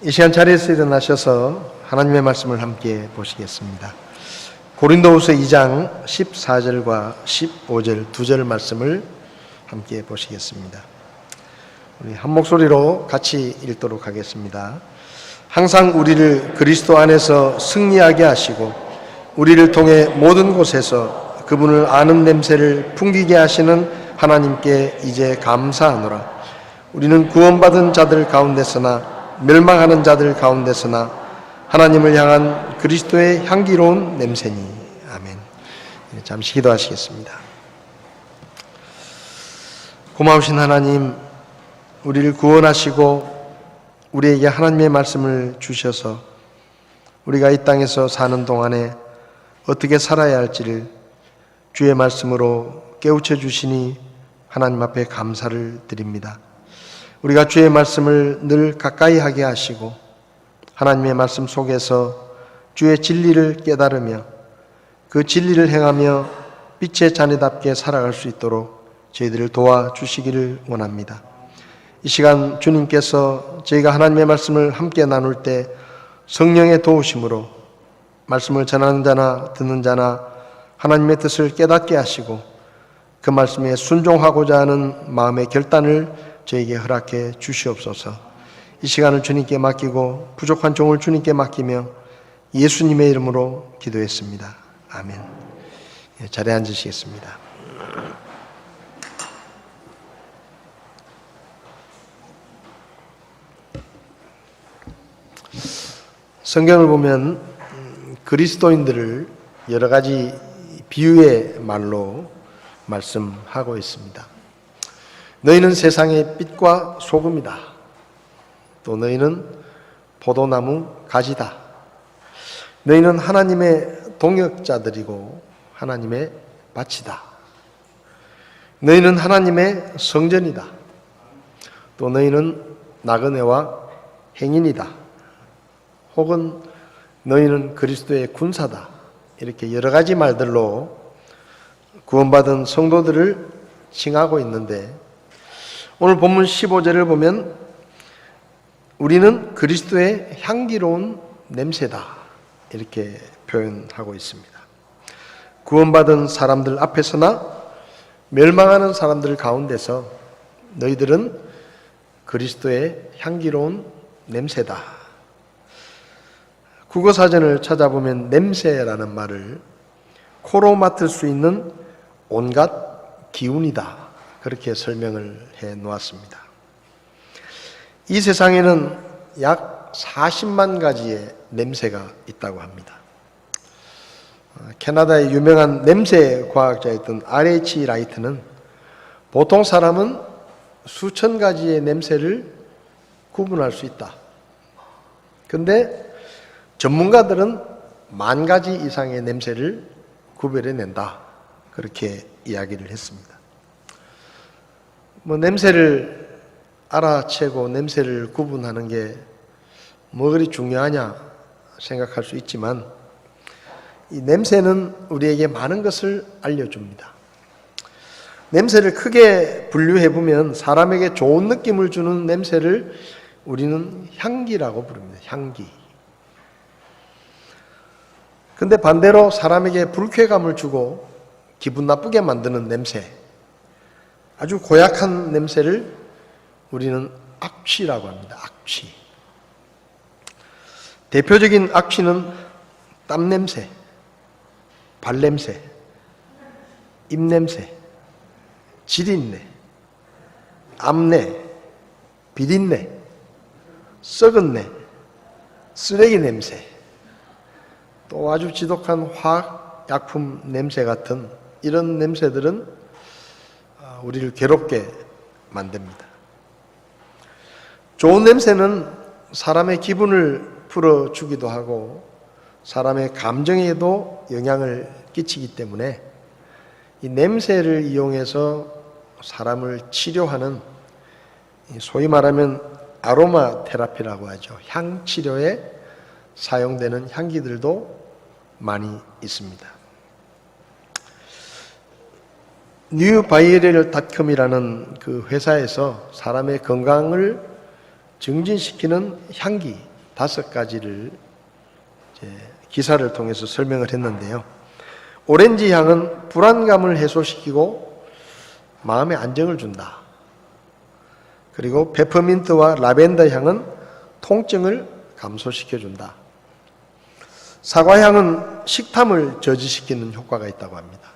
이 시간 자리에서 일어나셔서 하나님의 말씀을 함께 보시겠습니다. 고린도후서 2장 14절과 15절 두 절 말씀을 함께 보시겠습니다. 우리 한 목소리로 같이 읽도록 하겠습니다. 항상 우리를 그리스도 안에서 승리하게 하시고 우리를 통해 모든 곳에서 그분을 아는 냄새를 풍기게 하시는 하나님께 이제 감사하노라. 우리는 구원받은 자들 가운데서나 멸망하는 자들 가운데서나 하나님을 향한 그리스도의 향기로운 냄새니. 아멘. 잠시 기도하시겠습니다. 고마우신 하나님, 우리를 구원하시고 우리에게 하나님의 말씀을 주셔서 우리가 이 땅에서 사는 동안에 어떻게 살아야 할지를 주의 말씀으로 깨우쳐 주시니 하나님 앞에 감사를 드립니다. 우리가 주의 말씀을 늘 가까이 하게 하시고 하나님의 말씀 속에서 주의 진리를 깨달으며 그 진리를 행하며 빛의 자녀답게 살아갈 수 있도록 저희들을 도와주시기를 원합니다. 이 시간 주님께서 저희가 하나님의 말씀을 함께 나눌 때 성령의 도우심으로 말씀을 전하는 자나 듣는 자나 하나님의 뜻을 깨닫게 하시고 그 말씀에 순종하고자 하는 마음의 결단을 저에게 허락해 주시옵소서. 이 시간을 주님께 맡기고 부족한 종을 주님께 맡기며 예수님의 이름으로 기도했습니다. 아멘. 자리에 앉으시겠습니다. 성경을 보면 그리스도인들을 여러 가지 비유의 말로 말씀하고 있습니다. 너희는 세상의 빛과 소금이다. 또 너희는 포도나무 가지다. 너희는 하나님의 동역자들이고 하나님의 밭이다. 너희는 하나님의 성전이다. 또 너희는 나그네와 행인이다. 혹은 너희는 그리스도의 군사다. 이렇게 여러 가지 말들로 구원받은 성도들을 칭하고 있는데 오늘 본문 15절을 보면 우리는 그리스도의 향기로운 냄새다 이렇게 표현하고 있습니다. 구원받은 사람들 앞에서나 멸망하는 사람들 가운데서 너희들은 그리스도의 향기로운 냄새다. 국어사전을 찾아보면 냄새라는 말을 코로 맡을 수 있는 온갖 기운이다. 그렇게 설명을 해 놓았습니다. 이 세상에는 약 40만 가지의 냄새가 있다고 합니다. 캐나다의 유명한 냄새 과학자였던 R.H. 라이트는 보통 사람은 수천 가지의 냄새를 구분할 수 있다. 그런데 전문가들은 10,000 가지 이상의 냄새를 구별해낸다. 그렇게 이야기를 했습니다. 냄새를 알아채고 냄새를 구분하는 게 뭐 그리 중요하냐 생각할 수 있지만 이 냄새는 우리에게 많은 것을 알려줍니다. 냄새를 크게 분류해 보면 사람에게 좋은 느낌을 주는 냄새를 우리는 향기라고 부릅니다. 향기. 근데 반대로 사람에게 불쾌감을 주고 기분 나쁘게 만드는 냄새, 아주 고약한 냄새를 우리는 악취라고 합니다. 악취. 대표적인 악취는 땀냄새, 발냄새, 입냄새, 지린내, 암내, 비린내, 썩은 내, 쓰레기 냄새, 또 아주 지독한 화학약품 냄새 같은 이런 냄새들은 우리를 괴롭게 만듭니다. 좋은 냄새는 사람의 기분을 풀어주기도 하고 사람의 감정에도 영향을 끼치기 때문에 이 냄새를 이용해서 사람을 치료하는 소위 말하면 아로마 테라피라고 하죠. 향치료에 사용되는 향기들도 많이 있습니다. 뉴바이럴닷컴이라는 그 회사에서 사람의 건강을 증진시키는 향기, 5가지를 기사를 통해서 설명을 했는데요. 오렌지 향은 불안감을 해소시키고 마음의 안정을 준다. 그리고 페퍼민트와 라벤더 향은 통증을 감소시켜준다. 사과향은 식탐을 저지시키는 효과가 있다고 합니다.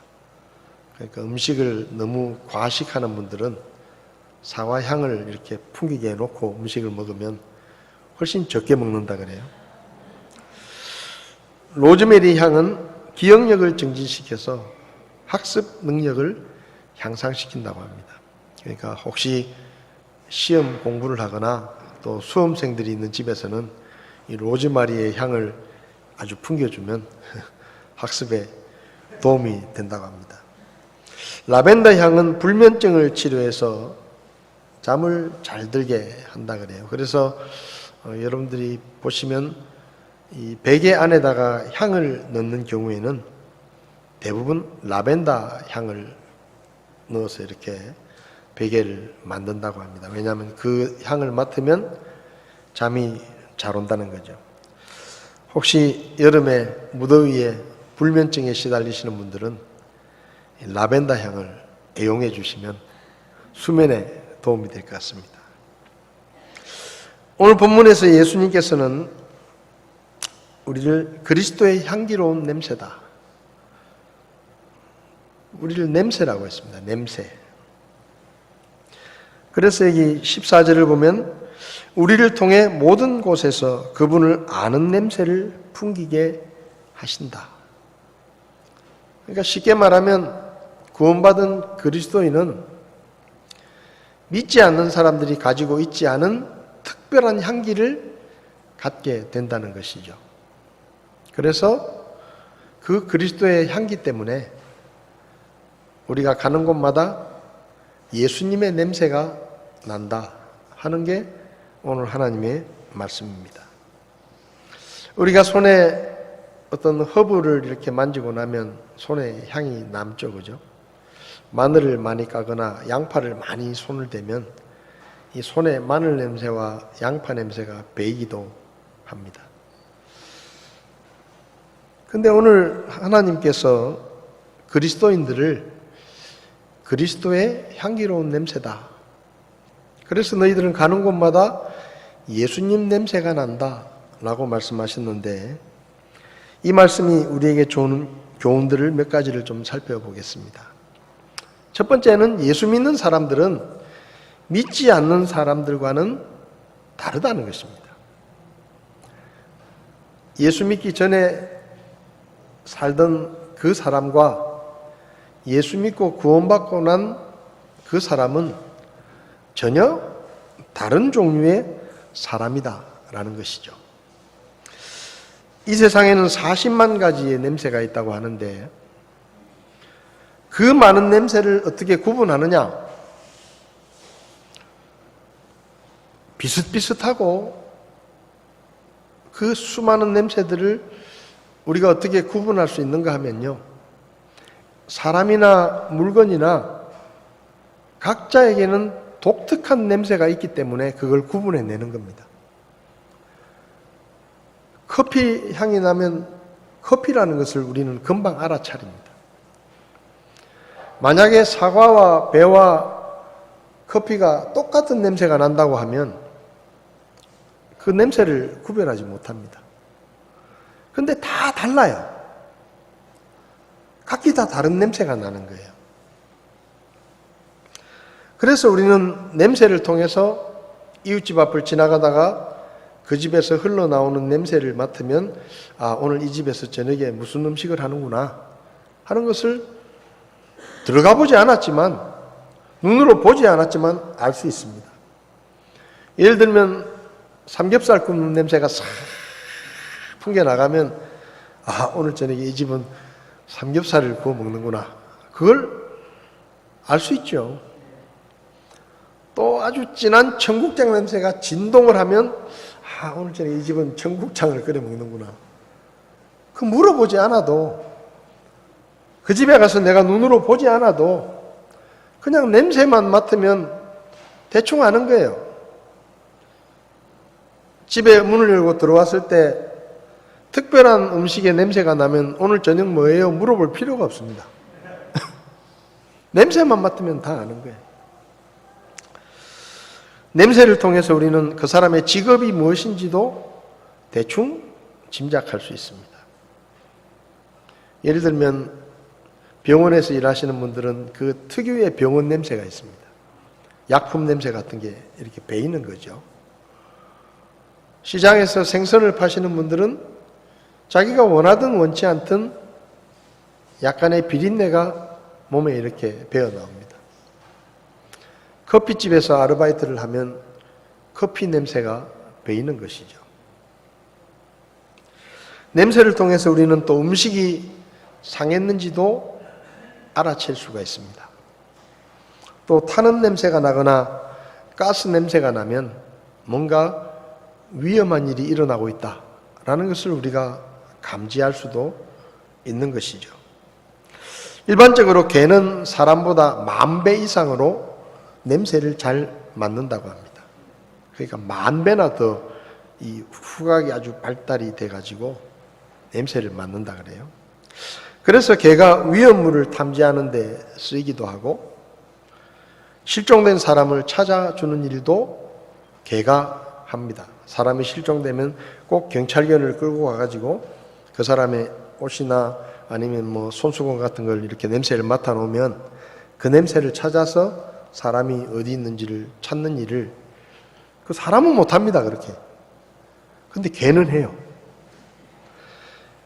그러니까 음식을 너무 과식하는 분들은 사과향을 이렇게 풍기게 해놓고 음식을 먹으면 훨씬 적게 먹는다 그래요. 로즈메리 향은 기억력을 증진시켜서 학습 능력을 향상시킨다고 합니다. 그러니까 혹시 시험 공부를 하거나 또 수험생들이 있는 집에서는 이 로즈마리의 향을 아주 풍겨주면 학습에 도움이 된다고 합니다. 라벤더 향은 불면증을 치료해서 잠을 잘 들게 한다 그래요. 그래서 여러분들이 보시면 이 베개 안에다가 향을 넣는 경우에는 대부분 라벤더 향을 넣어서 이렇게 베개를 만든다고 합니다. 왜냐하면 그 향을 맡으면 잠이 잘 온다는 거죠. 혹시 여름에 무더위에 불면증에 시달리시는 분들은 라벤더 향을 애용해 주시면 수면에 도움이 될 것 같습니다. 오늘 본문에서 예수님께서는 우리를 그리스도의 향기로운 냄새다. 우리를 냄새라고 했습니다. 냄새. 그래서 여기 14절을 보면 우리를 통해 모든 곳에서 그분을 아는 냄새를 풍기게 하신다. 그러니까 쉽게 말하면 구원받은 그리스도인은 믿지 않는 사람들이 가지고 있지 않은 특별한 향기를 갖게 된다는 것이죠. 그래서 그 그리스도의 향기 때문에 우리가 가는 곳마다 예수님의 냄새가 난다 하는 게 오늘 하나님의 말씀입니다. 우리가 손에 어떤 허브를 이렇게 만지고 나면 손에 향이 남죠, 그죠? 마늘을 많이 까거나 양파를 많이 손을 대면 이 손에 마늘 냄새와 양파 냄새가 배이기도 합니다. 근데 오늘 하나님께서 그리스도인들을 그리스도의 향기로운 냄새다. 그래서 너희들은 가는 곳마다 예수님 냄새가 난다 라고 말씀하셨는데 이 말씀이 우리에게 좋은 교훈들을 몇 가지를 좀 살펴보겠습니다. 첫 번째는 예수 믿는 사람들은 믿지 않는 사람들과는 다르다는 것입니다. 예수 믿기 전에 살던 그 사람과 예수 믿고 구원받고 난 그 사람은 전혀 다른 종류의 사람이다라는 것이죠. 이 세상에는 40만 가지의 냄새가 있다고 하는데 그 많은 냄새를 어떻게 구분하느냐? 비슷비슷하고 그 수많은 냄새들을 우리가 어떻게 구분할 수 있는가 하면요. 사람이나 물건이나 각자에게는 독특한 냄새가 있기 때문에 그걸 구분해내는 겁니다. 커피 향이 나면 커피라는 것을 우리는 금방 알아차립니다. 만약에 사과와 배와 커피가 똑같은 냄새가 난다고 하면 그 냄새를 구별하지 못합니다. 근데 다 달라요. 각기 다 다른 냄새가 나는 거예요. 그래서 우리는 냄새를 통해서 이웃집 앞을 지나가다가 그 집에서 흘러나오는 냄새를 맡으면 아, 오늘 이 집에서 저녁에 무슨 음식을 하는구나 하는 것을 들어가 보지 않았지만 눈으로 보지 않았지만 알 수 있습니다. 예를 들면 삼겹살 굽는 냄새가 싹 풍겨나가면 아, 오늘 저녁에 이 집은 삼겹살을 구워 먹는구나. 그걸 알 수 있죠. 또 아주 진한 청국장 냄새가 진동을 하면 아, 오늘 저녁에 이 집은 청국장을 끓여 먹는구나. 그 물어보지 않아도 그 집에 가서 내가 눈으로 보지 않아도 그냥 냄새만 맡으면 대충 아는 거예요. 집에 문을 열고 들어왔을 때 특별한 음식의 냄새가 나면 오늘 저녁 뭐예요? 물어볼 필요가 없습니다. 냄새만 맡으면 다 아는 거예요. 냄새를 통해서 우리는 그 사람의 직업이 무엇인지도 대충 짐작할 수 있습니다. 예를 들면 병원에서 일하시는 분들은 그 특유의 병원 냄새가 있습니다. 약품 냄새 같은 게 이렇게 배이는 거죠. 시장에서 생선을 파시는 분들은 자기가 원하든 원치 않든 약간의 비린내가 몸에 이렇게 배어 나옵니다. 커피집에서 아르바이트를 하면 커피 냄새가 배이는 것이죠. 냄새를 통해서 우리는 또 음식이 상했는지도 알아챌 수가 있습니다. 또 타는 냄새가 나거나 가스 냄새가 나면 뭔가 위험한 일이 일어나고 있다라는 것을 우리가 감지할 수도 있는 것이죠. 일반적으로 개는 사람보다 10,000배 이상으로 냄새를 잘 맡는다고 합니다. 그러니까 10,000배나 더 이 후각이 아주 발달이 돼가지고 냄새를 맡는다 그래요. 그래서 개가 위험물을 탐지하는 데 쓰이기도 하고 실종된 사람을 찾아주는 일도 개가 합니다. 사람이 실종되면 꼭 경찰견을 끌고 가가지고 그 사람의 옷이나 아니면 뭐 손수건 같은 걸 이렇게 냄새를 맡아 놓으면 그 냄새를 찾아서 사람이 어디 있는지를 찾는 일을 그 사람은 못 합니다, 그렇게. 근데 개는 해요.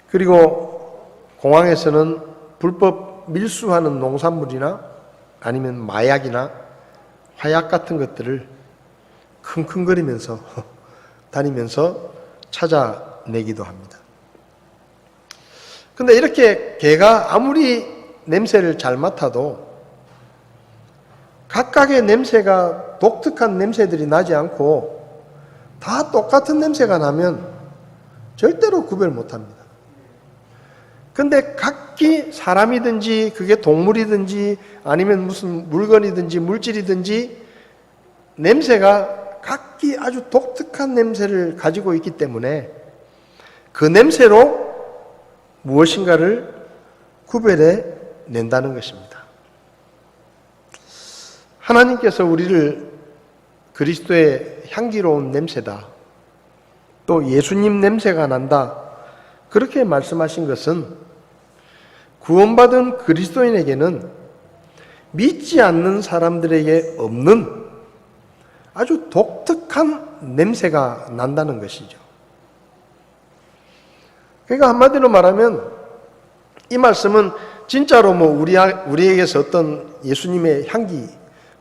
그리고 공항에서는 불법 밀수하는 농산물이나 아니면 마약이나 화약 같은 것들을 킁킁거리면서 다니면서 찾아내기도 합니다. 근데 이렇게 개가 아무리 냄새를 잘 맡아도 각각의 냄새가 독특한 냄새들이 나지 않고 다 똑같은 냄새가 나면 절대로 구별 못합니다. 근데 각기 사람이든지 그게 동물이든지 아니면 무슨 물건이든지 물질이든지 냄새가 각기 아주 독특한 냄새를 가지고 있기 때문에 그 냄새로 무엇인가를 구별해 낸다는 것입니다. 하나님께서 우리를 그리스도의 향기로운 냄새다, 또 예수님 냄새가 난다, 그렇게 말씀하신 것은 구원받은 그리스도인에게는 믿지 않는 사람들에게 없는 아주 독특한 냄새가 난다는 것이죠. 그러니까 한마디로 말하면 이 말씀은 진짜로 뭐 우리에게서 어떤 예수님의 향기,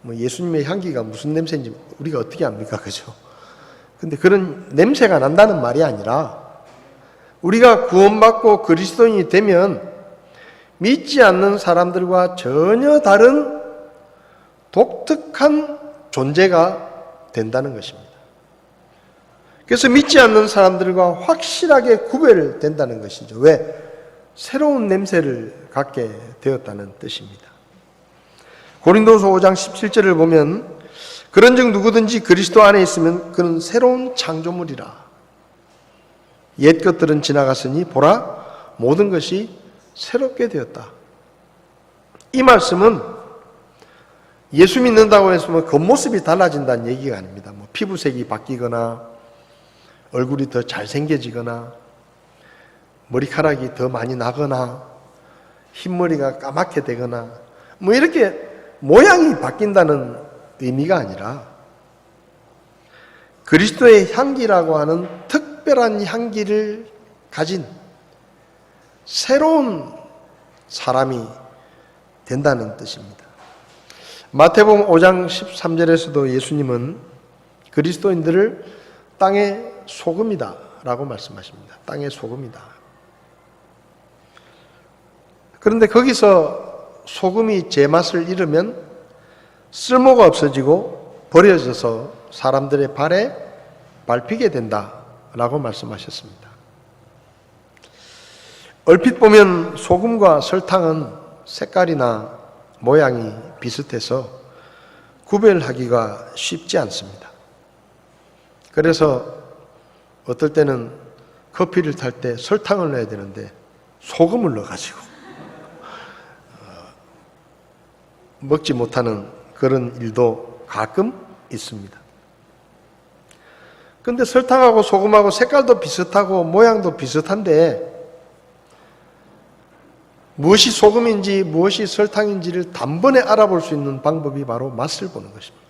뭐 예수님의 향기가 무슨 냄새인지 우리가 어떻게 압니까? 그죠? 근데 그런 냄새가 난다는 말이 아니라 우리가 구원받고 그리스도인이 되면 믿지 않는 사람들과 전혀 다른 독특한 존재가 된다는 것입니다. 그래서 믿지 않는 사람들과 확실하게 구별된다는 것이죠. 왜? 새로운 냄새를 갖게 되었다는 뜻입니다. 고린도서 5장 17절을 보면 그런즉 누구든지 그리스도 안에 있으면 그는 새로운 창조물이라. 옛 것들은 지나갔으니 보라 모든 것이 새롭게 되었다. 이 말씀은 예수 믿는다고 해서 뭐 겉모습이 달라진다는 얘기가 아닙니다. 뭐 피부색이 바뀌거나 얼굴이 더 잘생겨지거나 머리카락이 더 많이 나거나 흰머리가 까맣게 되거나 뭐 이렇게 모양이 바뀐다는 의미가 아니라 그리스도의 향기라고 하는 특별한 향기를 가진 새로운 사람이 된다는 뜻입니다. 마태복음 5장 13절에서도 예수님은 그리스도인들을 땅의 소금이다 라고 말씀하십니다. 땅의 소금이다. 그런데 거기서 소금이 제맛을 잃으면 쓸모가 없어지고 버려져서 사람들의 발에 밟히게 된다 라고 말씀하셨습니다. 얼핏 보면 소금과 설탕은 색깔이나 모양이 비슷해서 구별하기가 쉽지 않습니다. 그래서 어떨 때는 커피를 탈 때 설탕을 넣어야 되는데 소금을 넣어가지고 먹지 못하는 그런 일도 가끔 있습니다. 근데 설탕하고 소금하고 색깔도 비슷하고 모양도 비슷한데 무엇이 소금인지 무엇이 설탕인지를 단번에 알아볼 수 있는 방법이 바로 맛을 보는 것입니다.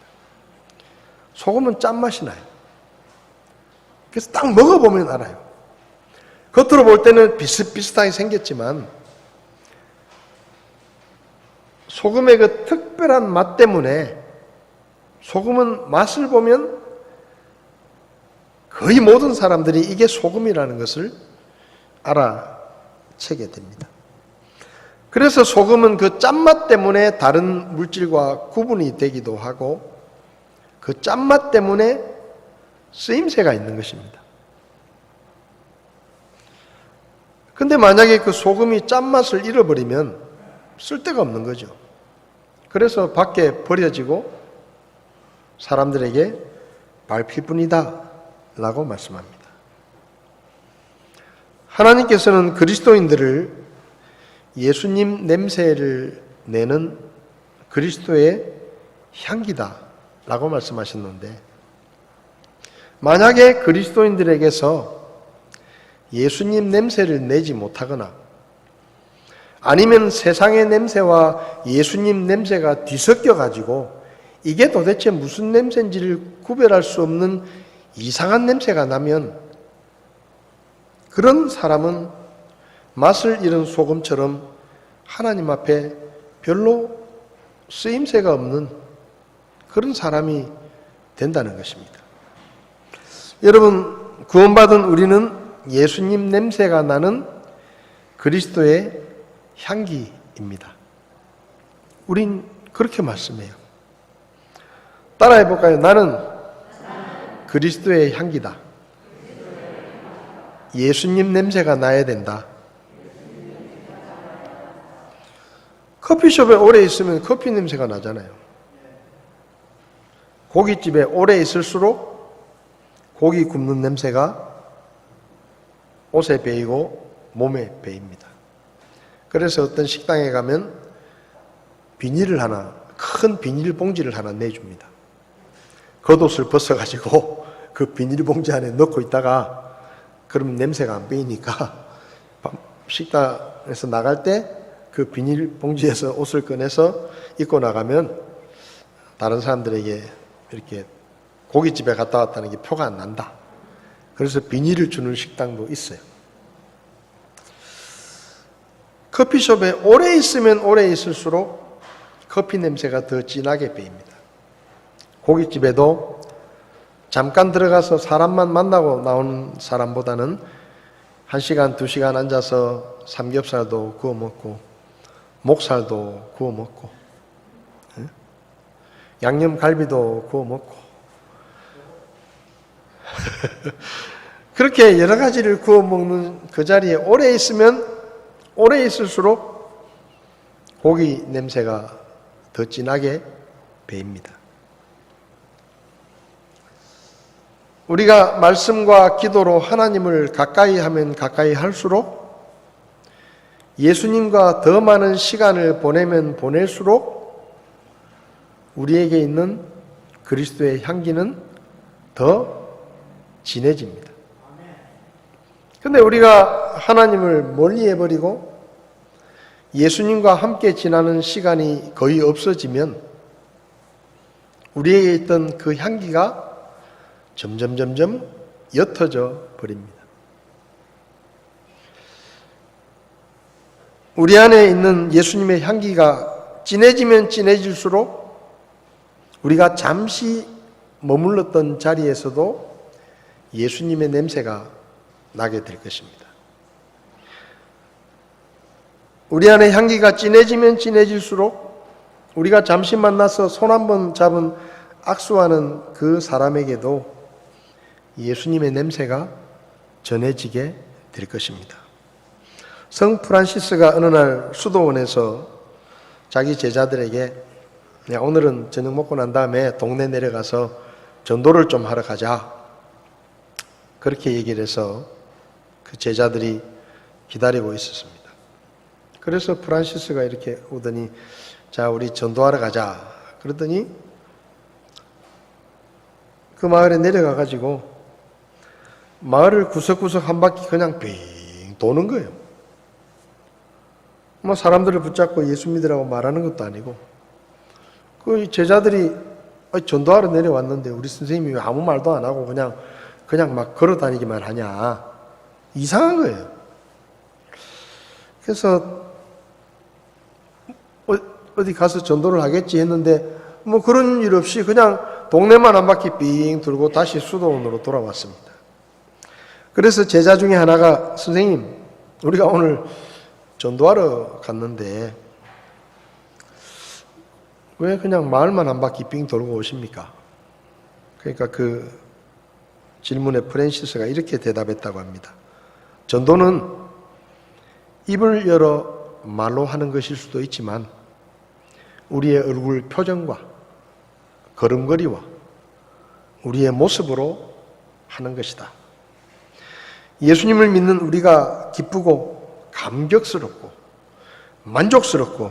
소금은 짠맛이 나요. 그래서 딱 먹어보면 알아요. 겉으로 볼 때는 비슷비슷하게 생겼지만 소금의 그 특별한 맛 때문에 소금은 맛을 보면 거의 모든 사람들이 이게 소금이라는 것을 알아채게 됩니다. 그래서 소금은 그 짠맛 때문에 다른 물질과 구분이 되기도 하고 그 짠맛 때문에 쓰임새가 있는 것입니다. 근데 만약에 그 소금이 짠맛을 잃어버리면 쓸데가 없는 거죠. 그래서 밖에 버려지고 사람들에게 밟힐 뿐이다 라고 말씀합니다. 하나님께서는 그리스도인들을 예수님 냄새를 내는 그리스도의 향기다 라고 말씀하셨는데 만약에 그리스도인들에게서 예수님 냄새를 내지 못하거나 아니면 세상의 냄새와 예수님 냄새가 뒤섞여 가지고 이게 도대체 무슨 냄새인지를 구별할 수 없는 이상한 냄새가 나면 그런 사람은 맛을 잃은 소금처럼 하나님 앞에 별로 쓰임새가 없는 그런 사람이 된다는 것입니다. 여러분, 구원받은 우리는 예수님 냄새가 나는 그리스도의 향기입니다. 우린 그렇게 말씀해요. 따라해 볼까요? 나는 그리스도의 향기다. 예수님 냄새가 나야 된다. 커피숍에 오래 있으면 커피 냄새가 나잖아요. 고깃집에 오래 있을수록 고기 굽는 냄새가 옷에 배이고 몸에 배입니다. 그래서 어떤 식당에 가면 비닐을 하나, 큰 비닐봉지를 하나 내줍니다. 겉옷을 벗어가지고 그 비닐봉지 안에 넣고 있다가 그러면 냄새가 안 배이니까 식당에서 나갈 때 그 비닐봉지에서 옷을 꺼내서 입고 나가면 다른 사람들에게 이렇게 고깃집에 갔다 왔다는 게 표가 안 난다. 그래서 비닐을 주는 식당도 있어요. 커피숍에 오래 있으면 오래 있을수록 커피 냄새가 더 진하게 배입니다. 고깃집에도 잠깐 들어가서 사람만 만나고 나오는 사람보다는 1시간, 2시간 앉아서 삼겹살도 구워 먹고 목살도 구워 먹고 양념갈비도 구워 먹고 그렇게 여러 가지를 구워 먹는 그 자리에 오래 있으면 오래 있을수록 고기 냄새가 더 진하게 배입니다. 우리가 말씀과 기도로 하나님을 가까이 하면 가까이 할수록 예수님과 더 많은 시간을 보내면 보낼수록 우리에게 있는 그리스도의 향기는 더 진해집니다. 그런데 우리가 하나님을 멀리 해버리고 예수님과 함께 지나는 시간이 거의 없어지면 우리에게 있던 그 향기가 점점 옅어져 버립니다. 우리 안에 있는 예수님의 향기가 진해지면 진해질수록 우리가 잠시 머물렀던 자리에서도 예수님의 냄새가 나게 될 것입니다. 우리 안에 향기가 진해지면 진해질수록 우리가 잠시 만나서 손 한번 잡은 악수하는 그 사람에게도 예수님의 냄새가 전해지게 될 것입니다. 성 프란시스가 어느 날 수도원에서 자기 제자들에게 오늘은 저녁 먹고 난 다음에 동네 내려가서 전도를 좀 하러 가자. 그렇게 얘기를 해서 그 제자들이 기다리고 있었습니다. 그래서 프란시스가 이렇게 오더니 자, 우리 전도하러 가자. 그러더니 그 마을에 내려가 가지고 마을을 구석구석 한 바퀴 그냥 빙 도는 거예요. 뭐 사람들을 붙잡고 예수 믿으라고 말하는 것도 아니고 그 제자들이 전도하러 내려왔는데 우리 선생님이 왜 아무 말도 안 하고 그냥 막 걸어 다니기만 하냐. 이상한 거예요. 그래서 어디 가서 전도를 하겠지 했는데 뭐 그런 일 없이 그냥 동네만 한 바퀴 삥 돌고 다시 수도원으로 돌아왔습니다. 그래서 제자 중에 하나가 선생님, 우리가 오늘 전도하러 갔는데 왜 그냥 마을만 한 바퀴 삥 돌고 오십니까? 그러니까 그 질문에 프란시스가 이렇게 대답했다고 합니다. 전도는 입을 열어 말로 하는 것일 수도 있지만 우리의 얼굴 표정과 걸음걸이와 우리의 모습으로 하는 것이다. 예수님을 믿는 우리가 기쁘고 감격스럽고 만족스럽고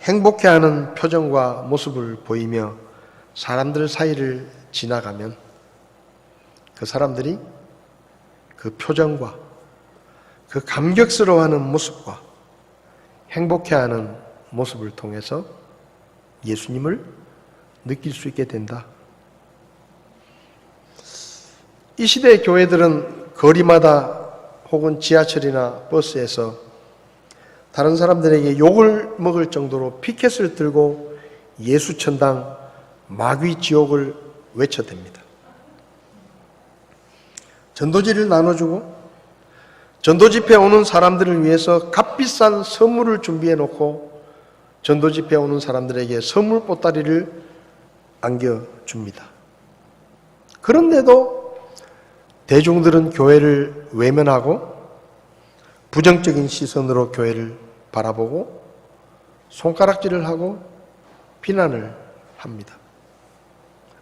행복해하는 표정과 모습을 보이며 사람들 사이를 지나가면 그 사람들이 그 표정과 그 감격스러워하는 모습과 행복해하는 모습을 통해서 예수님을 느낄 수 있게 된다. 이 시대의 교회들은 거리마다 혹은 지하철이나 버스에서 다른 사람들에게 욕을 먹을 정도로 피켓을 들고 예수천당, 마귀지옥을 외쳐댑니다. 전도지를 나눠주고 전도집회에 오는 사람들을 위해서 값비싼 선물을 준비해 놓고 전도집회에 오는 사람들에게 선물 보따리를 안겨줍니다. 그런데도 대중들은 교회를 외면하고 부정적인 시선으로 교회를 바라보고 손가락질을 하고 비난을 합니다.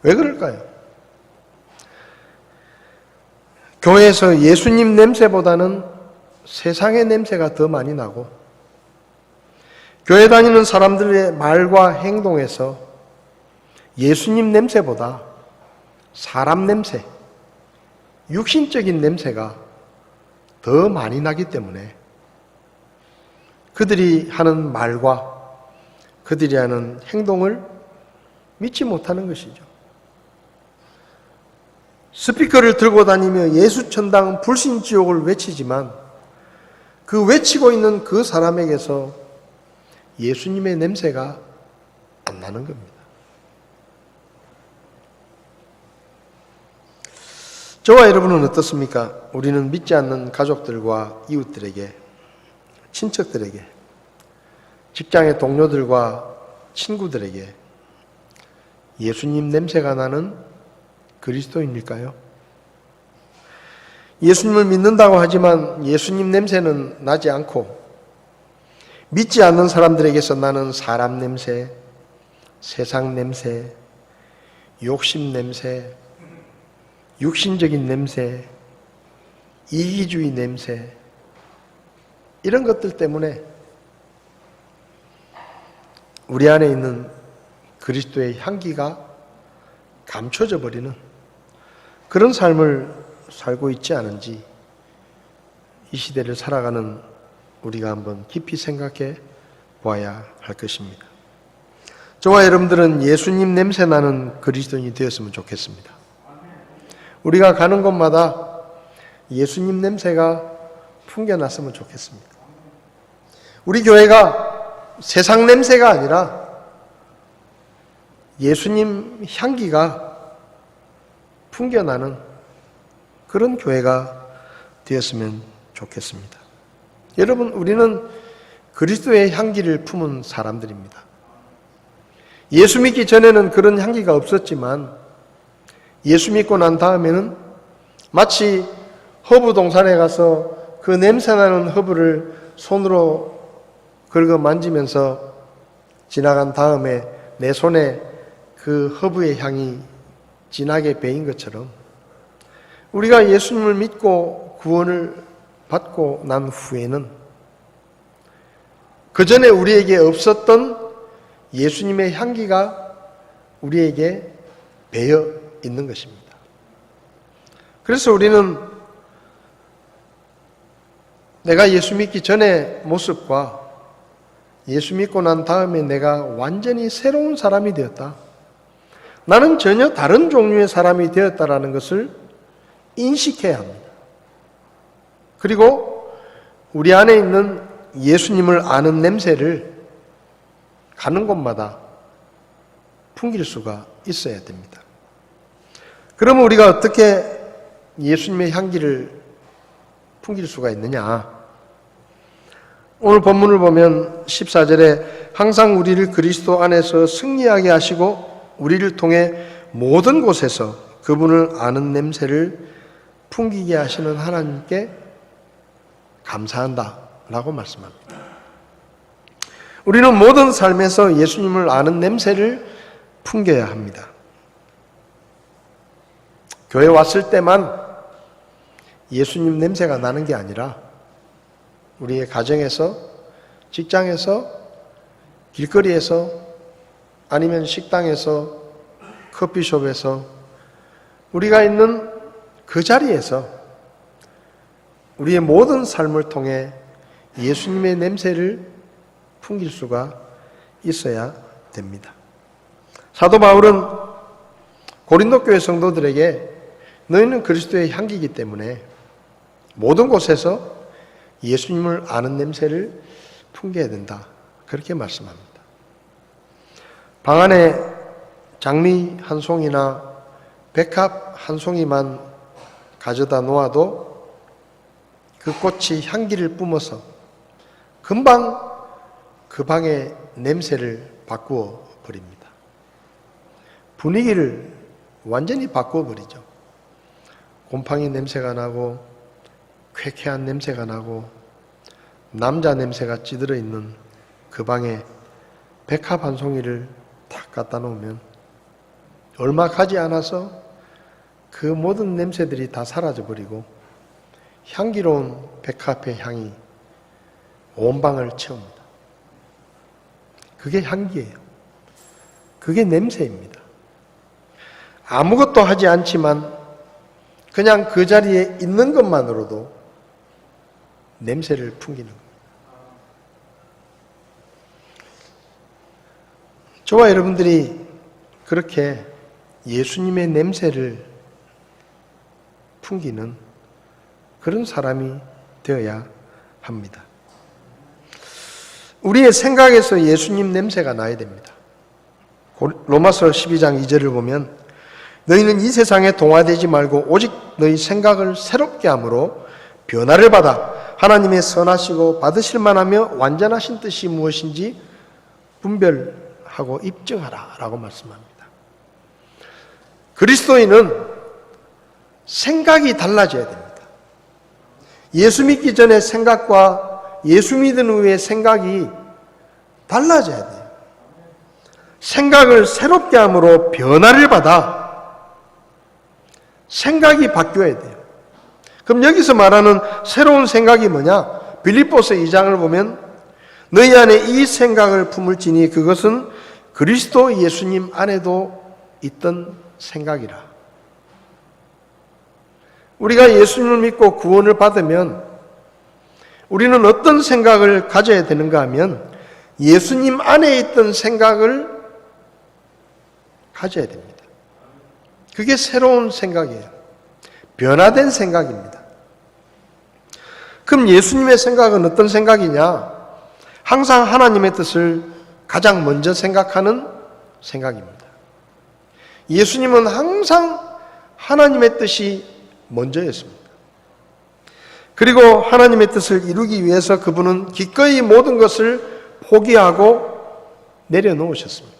왜 그럴까요? 교회에서 예수님 냄새보다는 세상의 냄새가 더 많이 나고 교회 다니는 사람들의 말과 행동에서 예수님 냄새보다 사람 냄새, 육신적인 냄새가 더 많이 나기 때문에 그들이 하는 말과 그들이 하는 행동을 믿지 못하는 것이죠. 스피커를 들고 다니며 예수천당 불신지옥을 외치지만 그 외치고 있는 그 사람에게서 예수님의 냄새가 안 나는 겁니다. 저와 여러분은 어떻습니까? 우리는 믿지 않는 가족들과 이웃들에게, 친척들에게, 직장의 동료들과 친구들에게 예수님 냄새가 나는 그리스도인일까요? 예수님을 믿는다고 하지만 예수님 냄새는 나지 않고 믿지 않는 사람들에게서 나는 사람 냄새, 세상 냄새, 욕심 냄새, 육신적인 냄새, 이기주의 냄새, 이런 것들 때문에 우리 안에 있는 그리스도의 향기가 감춰져 버리는 그런 삶을 살고 있지 않은지 이 시대를 살아가는 우리가 한번 깊이 생각해 보아야 할 것입니다. 저와 여러분들은 예수님 냄새 나는 그리스도인이 되었으면 좋겠습니다. 우리가 가는 곳마다 예수님 냄새가 풍겨났으면 좋겠습니다. 우리 교회가 세상 냄새가 아니라 예수님 향기가 풍겨나는 그런 교회가 되었으면 좋겠습니다. 여러분, 우리는 그리스도의 향기를 품은 사람들입니다. 예수 믿기 전에는 그런 향기가 없었지만 예수 믿고 난 다음에는 마치 허브 동산에 가서 그 냄새나는 허브를 손으로 긁어 만지면서 지나간 다음에 내 손에 그 허브의 향이 진하게 배인 것처럼 우리가 예수님을 믿고 구원을 받고 난 후에는 그 전에 우리에게 없었던 예수님의 향기가 우리에게 배어 있는 것입니다. 그래서 우리는 내가 예수 믿기 전의 모습과 예수 믿고 난 다음에 내가 완전히 새로운 사람이 되었다. 나는 전혀 다른 종류의 사람이 되었다라는 것을 인식해야 합니다. 그리고 우리 안에 있는 예수님을 아는 냄새를 가는 곳마다 풍길 수가 있어야 됩니다. 그러면 우리가 어떻게 예수님의 향기를 풍길 수가 있느냐? 오늘 본문을 보면 14절에 항상 우리를 그리스도 안에서 승리하게 하시고 우리를 통해 모든 곳에서 그분을 아는 냄새를 풍기게 하시는 하나님께 감사한다 라고 말씀합니다. 우리는 모든 삶에서 예수님을 아는 냄새를 풍겨야 합니다. 교회 왔을 때만 예수님 냄새가 나는 게 아니라 우리의 가정에서, 직장에서, 길거리에서, 아니면 식당에서, 커피숍에서, 우리가 있는 그 자리에서 우리의 모든 삶을 통해 예수님의 냄새를 풍길 수가 있어야 됩니다. 사도 바울은 고린도 교회 성도들에게 너희는 그리스도의 향기이기 때문에 모든 곳에서 예수님을 아는 냄새를 풍겨야 된다. 그렇게 말씀합니다. 방 안에 장미 한 송이나 백합 한 송이만 가져다 놓아도 그 꽃이 향기를 뿜어서 금방 그 방의 냄새를 바꾸어 버립니다. 분위기를 완전히 바꾸어 버리죠. 곰팡이 냄새가 나고 쾌쾌한 냄새가 나고 남자 냄새가 찌들어 있는 그 방에 백합 한 송이를 탁 갖다 놓으면 얼마 가지 않아서 그 모든 냄새들이 다 사라져 버리고 향기로운 백합의 향이 온 방을 채웁니다. 그게 향기예요. 그게 냄새입니다. 아무것도 하지 않지만 그냥 그 자리에 있는 것만으로도 냄새를 풍기는 겁니다. 저와 여러분들이 그렇게 예수님의 냄새를 풍기는 그런 사람이 되어야 합니다. 우리의 생각에서 예수님 냄새가 나야 됩니다. 로마서 12장 2절을 보면 너희는 이 세상에 동화되지 말고 오직 너희 생각을 새롭게 함으로 변화를 받아 하나님의 선하시고 받으실 만하며 완전하신 뜻이 무엇인지 분별하고 입증하라 라고 말씀합니다. 그리스도인은 생각이 달라져야 됩니다. 예수 믿기 전의 생각과 예수 믿은 후의 생각이 달라져야 돼요. 생각을 새롭게 함으로 변화를 받아 생각이 바뀌어야 돼요. 그럼 여기서 말하는 새로운 생각이 뭐냐? 빌립보서 2장을 보면 너희 안에 이 생각을 품을지니 그것은 그리스도 예수님 안에도 있던 생각이라. 우리가 예수님을 믿고 구원을 받으면 우리는 어떤 생각을 가져야 되는가 하면 예수님 안에 있던 생각을 가져야 됩니다. 그게 새로운 생각이에요. 변화된 생각입니다. 그럼 예수님의 생각은 어떤 생각이냐? 항상 하나님의 뜻을 가장 먼저 생각하는 생각입니다. 예수님은 항상 하나님의 뜻이 먼저였습니다. 그리고 하나님의 뜻을 이루기 위해서 그분은 기꺼이 모든 것을 포기하고 내려놓으셨습니다.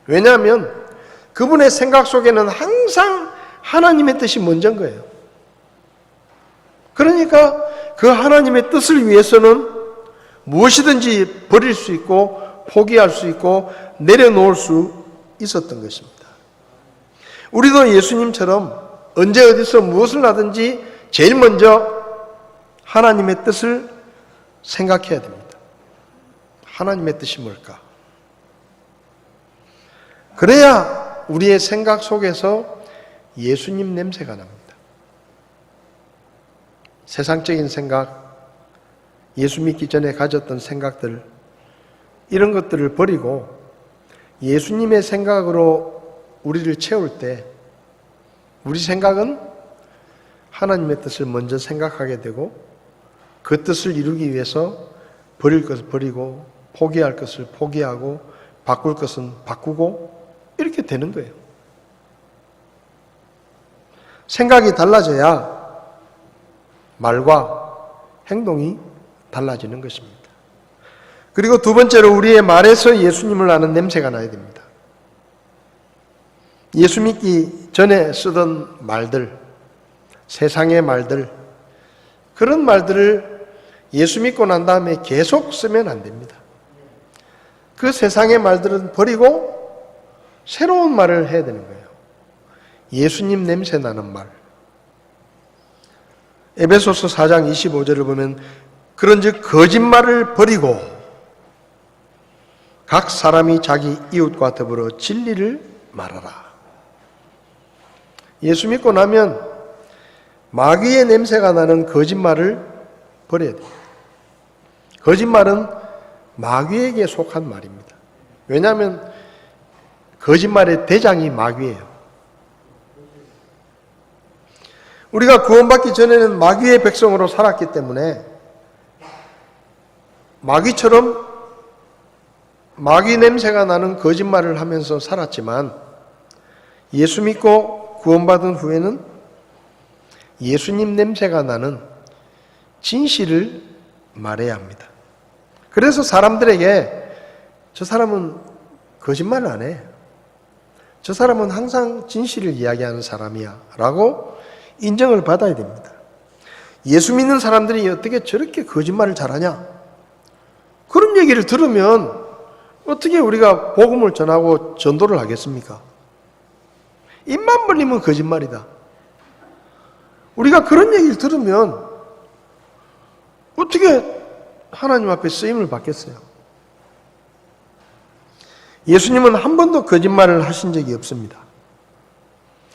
왜냐하면 그분의 생각 속에는 항상 하나님의 뜻이 먼저인 거예요. 그러니까 그 하나님의 뜻을 위해서는 무엇이든지 버릴 수 있고 포기할 수 있고 내려놓을 수 있었던 것입니다. 우리도 예수님처럼 언제 어디서 무엇을 하든지 제일 먼저 하나님의 뜻을 생각해야 됩니다. 하나님의 뜻이 뭘까? 그래야 우리의 생각 속에서 예수님 냄새가 납니다. 세상적인 생각, 예수 믿기 전에 가졌던 생각들, 이런 것들을 버리고 예수님의 생각으로 우리를 채울 때 우리 생각은 하나님의 뜻을 먼저 생각하게 되고 그 뜻을 이루기 위해서 버릴 것을 버리고 포기할 것을 포기하고 바꿀 것은 바꾸고 이렇게 되는 거예요. 생각이 달라져야 말과 행동이 달라지는 것입니다. 그리고 두 번째로 우리의 말에서 예수님을 아는 냄새가 나야 됩니다. 예수 믿기 전에 쓰던 말들, 세상의 말들, 그런 말들을 예수 믿고 난 다음에 계속 쓰면 안 됩니다. 그 세상의 말들은 버리고 새로운 말을 해야 되는 거예요. 예수님 냄새 나는 말. 에베소서 4장 25절을 보면 그런즉 거짓말을 버리고 각 사람이 자기 이웃과 더불어 진리를 말하라. 예수 믿고 나면 마귀의 냄새가 나는 거짓말을 버려야 됩니다. 거짓말은 마귀에게 속한 말입니다. 왜냐하면 거짓말의 대장이 마귀예요. 우리가 구원받기 전에는 마귀의 백성으로 살았기 때문에 마귀처럼 마귀 냄새가 나는 거짓말을 하면서 살았지만 예수 믿고 구원받은 후에는 예수님 냄새가 나는 진실을 말해야 합니다. 그래서 사람들에게 저 사람은 거짓말을 안 해. 저 사람은 항상 진실을 이야기하는 사람이야 라고 인정을 받아야 됩니다. 예수 믿는 사람들이 어떻게 저렇게 거짓말을 잘하냐? 그런 얘기를 들으면 어떻게 우리가 복음을 전하고 전도를 하겠습니까? 입만 벌리면 거짓말이다. 우리가 그런 얘기를 들으면 어떻게 하나님 앞에 쓰임을 받겠어요? 예수님은 한 번도 거짓말을 하신 적이 없습니다.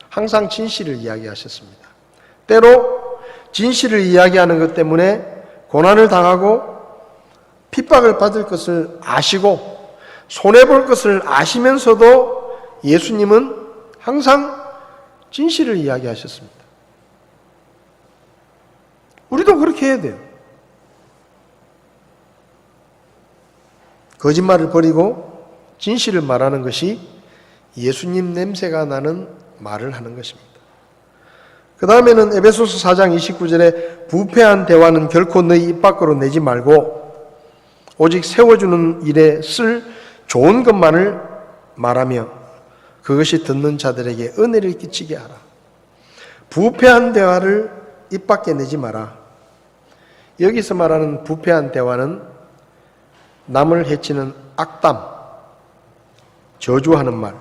항상 진실을 이야기하셨습니다. 때로 진실을 이야기하는 것 때문에 고난을 당하고 핍박을 받을 것을 아시고 손해볼 것을 아시면서도 예수님은 항상 진실을 이야기하셨습니다. 우리도 그렇게 해야 돼요. 거짓말을 버리고 진실을 말하는 것이 예수님 냄새가 나는 말을 하는 것입니다. 그 다음에는 에베소서 4장 29절에 부패한 대화는 결코 너희 입 밖으로 내지 말고 오직 세워주는 일에 쓸 좋은 것만을 말하며 그것이 듣는 자들에게 은혜를 끼치게 하라. 부패한 대화를 입 밖에 내지 마라. 여기서 말하는 부패한 대화는 남을 해치는 악담, 저주하는 말,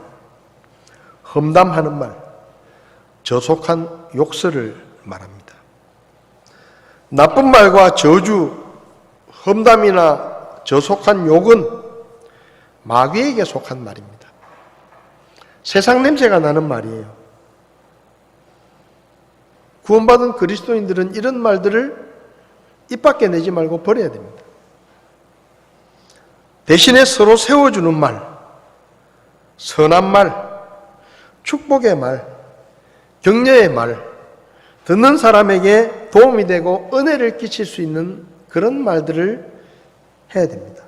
험담하는 말, 저속한 욕설을 말합니다. 나쁜 말과 저주, 험담이나 저속한 욕은 마귀에게 속한 말입니다. 세상 냄새가 나는 말이에요. 구원받은 그리스도인들은 이런 말들을 입 밖에 내지 말고 버려야 됩니다. 대신에 서로 세워주는 말, 선한 말, 축복의 말, 격려의 말, 듣는 사람에게 도움이 되고 은혜를 끼칠 수 있는 그런 말들을 해야 됩니다.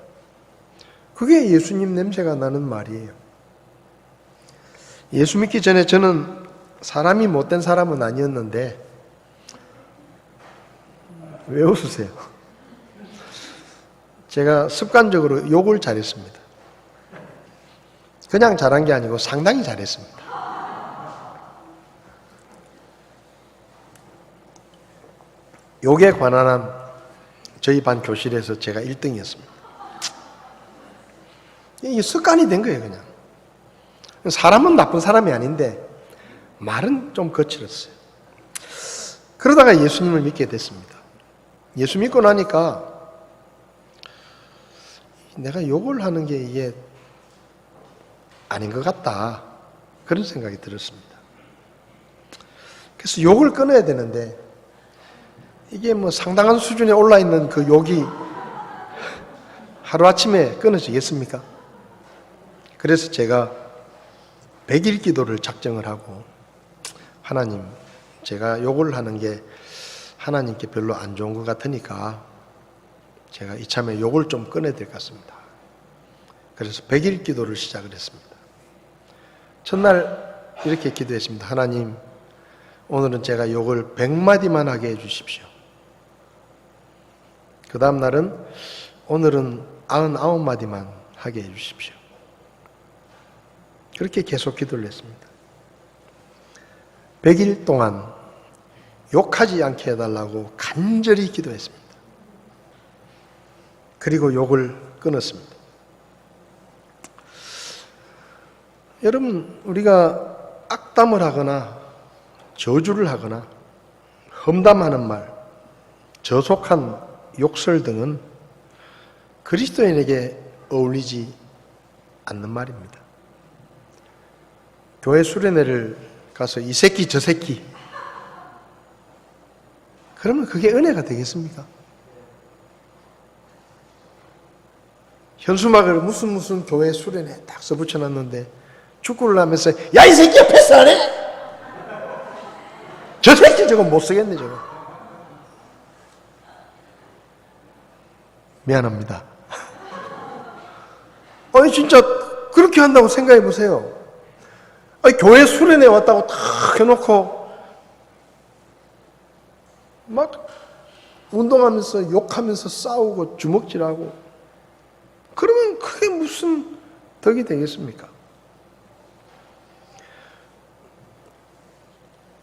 그게 예수님 냄새가 나는 말이에요. 예수 믿기 전에 저는 사람이 못된 사람은 아니었는데 왜 웃으세요? 제가 습관적으로 욕을 잘했습니다. 그냥 잘한 게 아니고 상당히 잘했습니다. 욕에 관한 한 저희 반 교실에서 제가 1등이었습니다. 이게 습관이 된 거예요, 그냥. 사람은 나쁜 사람이 아닌데 말은 좀 거칠었어요. 그러다가 예수님을 믿게 됐습니다. 예수 믿고 나니까 내가 욕을 하는 게 이게 아닌 것 같다, 그런 생각이 들었습니다. 그래서 욕을 끊어야 되는데 이게 뭐 상당한 수준에 올라 있는 그 욕이 하루아침에 끊어지겠습니까? 그래서 제가 100일 기도를 작정을 하고, 하나님, 제가 욕을 하는 게 하나님께 별로 안 좋은 것 같으니까 제가 이참에 욕을 좀 끊어야 될 것 같습니다. 그래서 100일 기도를 시작을 했습니다. 첫날 이렇게 기도했습니다. 하나님, 오늘은 제가 욕을 100마디만 하게 해주십시오. 그 다음 날은 오늘은 99마디만 하게 해주십시오. 그렇게 계속 기도를 했습니다. 100일 동안 욕하지 않게 해달라고 간절히 기도했습니다. 그리고 욕을 끊었습니다. 여러분, 우리가 악담을 하거나 저주를 하거나 험담하는 말, 저속한 욕설 등은 그리스도인에게 어울리지 않는 말입니다. 교회 수련회를 가서 이 새끼 저 새끼, 그러면 그게 은혜가 되겠습니까? 현수막을 무슨 교회 수련회 딱 써붙여놨는데 축구를 하면서 야, 이 새끼야, 패스 안 해? 저 새끼 저거 못 쓰겠네 저거. 미안합니다. 아니 진짜 그렇게 한다고 생각해 보세요. 아니, 교회 수련회 왔다고 탁 해놓고 막 운동하면서 욕하면서 싸우고 주먹질하고, 그러면 그게 무슨 덕이 되겠습니까?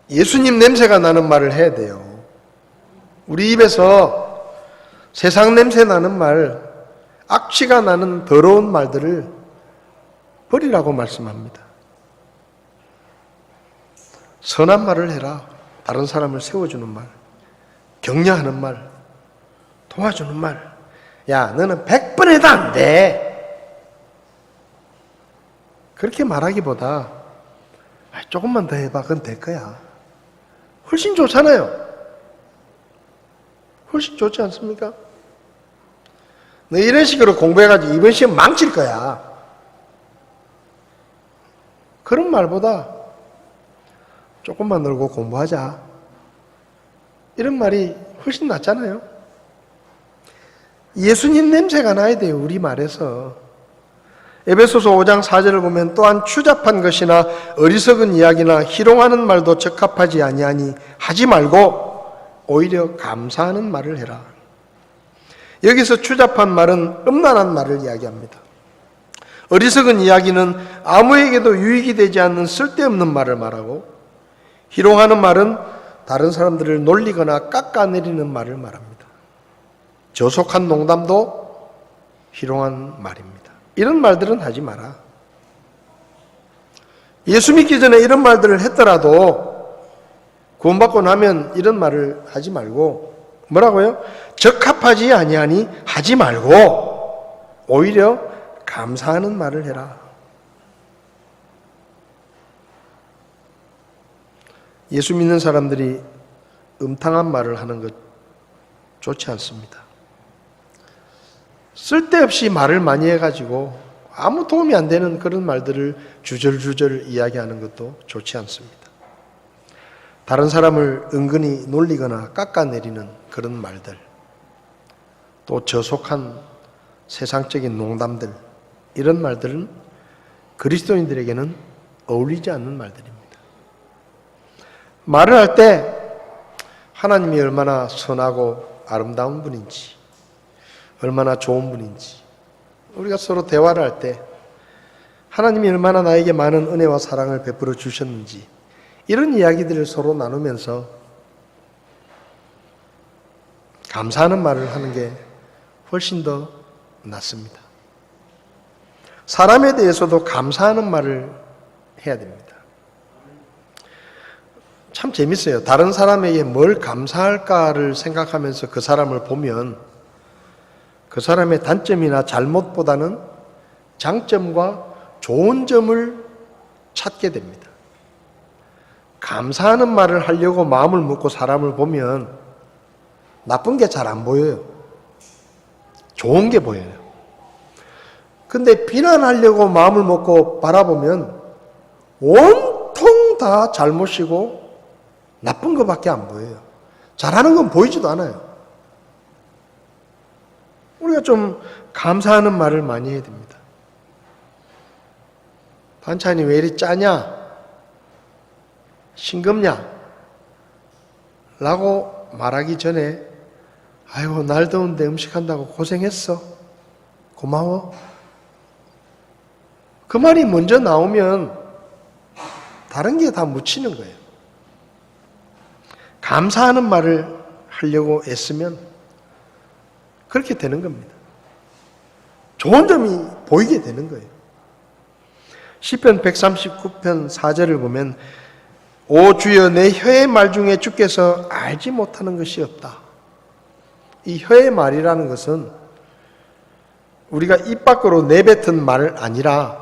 예수님 냄새가 나는 말을 해야 돼요. 우리 입에서 세상 냄새 나는 말, 악취가 나는 더러운 말들을 버리라고 말씀합니다. 선한 말을 해라. 다른 사람을 세워주는 말, 격려하는 말, 도와주는 말. 야, 너는 100번 해도 안 돼. 그렇게 말하기보다 조금만 더 해봐. 그건 될 거야. 훨씬 좋잖아요. 훨씬 좋지 않습니까? 너 이런 식으로 공부해가지고 이번 시험 망칠 거야. 그런 말보다 조금만 놀고 공부하자, 이런 말이 훨씬 낫잖아요. 예수님 냄새가 나야 돼요, 우리 말에서. 에베소서 5장 4절을 보면 또한 추잡한 것이나 어리석은 이야기나 희롱하는 말도 적합하지 아니하니 하지 말고 오히려 감사하는 말을 해라. 여기서 추잡한 말은 음란한 말을 이야기합니다. 어리석은 이야기는 아무에게도 유익이 되지 않는 쓸데없는 말을 말하고, 희롱하는 말은 다른 사람들을 놀리거나 깎아내리는 말을 말합니다. 저속한 농담도 희롱한 말입니다. 이런 말들은 하지 마라. 예수 믿기 전에 이런 말들을 했더라도 구원받고 나면 이런 말을 하지 말고, 뭐라고요? 적합하지 아니하니 하지 말고 오히려 감사하는 말을 해라. 예수 믿는 사람들이 음탕한 말을 하는 것 좋지 않습니다. 쓸데없이 말을 많이 해가지고 아무 도움이 안 되는 그런 말들을 주절주절 이야기하는 것도 좋지 않습니다. 다른 사람을 은근히 놀리거나 깎아내리는 그런 말들, 또 저속한 세상적인 농담들, 이런 말들은 그리스도인들에게는 어울리지 않는 말들입니다. 말을 할 때 하나님이 얼마나 선하고 아름다운 분인지, 얼마나 좋은 분인지, 우리가 서로 대화를 할 때 하나님이 얼마나 나에게 많은 은혜와 사랑을 베풀어 주셨는지, 이런 이야기들을 서로 나누면서 감사하는 말을 하는 게 훨씬 더 낫습니다. 사람에 대해서도 감사하는 말을 해야 됩니다. 참 재밌어요. 다른 사람에게 뭘 감사할까를 생각하면서 그 사람을 보면 그 사람의 단점이나 잘못보다는 장점과 좋은 점을 찾게 됩니다. 감사하는 말을 하려고 마음을 먹고 사람을 보면 나쁜 게 잘 안 보여요. 좋은 게 보여요. 근데 비난하려고 마음을 먹고 바라보면 온통 다 잘못이고 나쁜 것밖에 안 보여요. 잘하는 건 보이지도 않아요. 우리가 좀 감사하는 말을 많이 해야 됩니다. 반찬이 왜 이리 짜냐? 싱겁냐? 라고 말하기 전에 아이고 날 더운데 음식한다고 고생했어. 고마워. 그 말이 먼저 나오면 다른 게 다 묻히는 거예요. 감사하는 말을 하려고 애쓰면 그렇게 되는 겁니다. 좋은 점이 보이게 되는 거예요. 시편 139편 4절을 보면 오 주여 내 혀의 말 중에 주께서 알지 못하는 것이 없다. 이 혀의 말이라는 것은 우리가 입 밖으로 내뱉은 말 아니라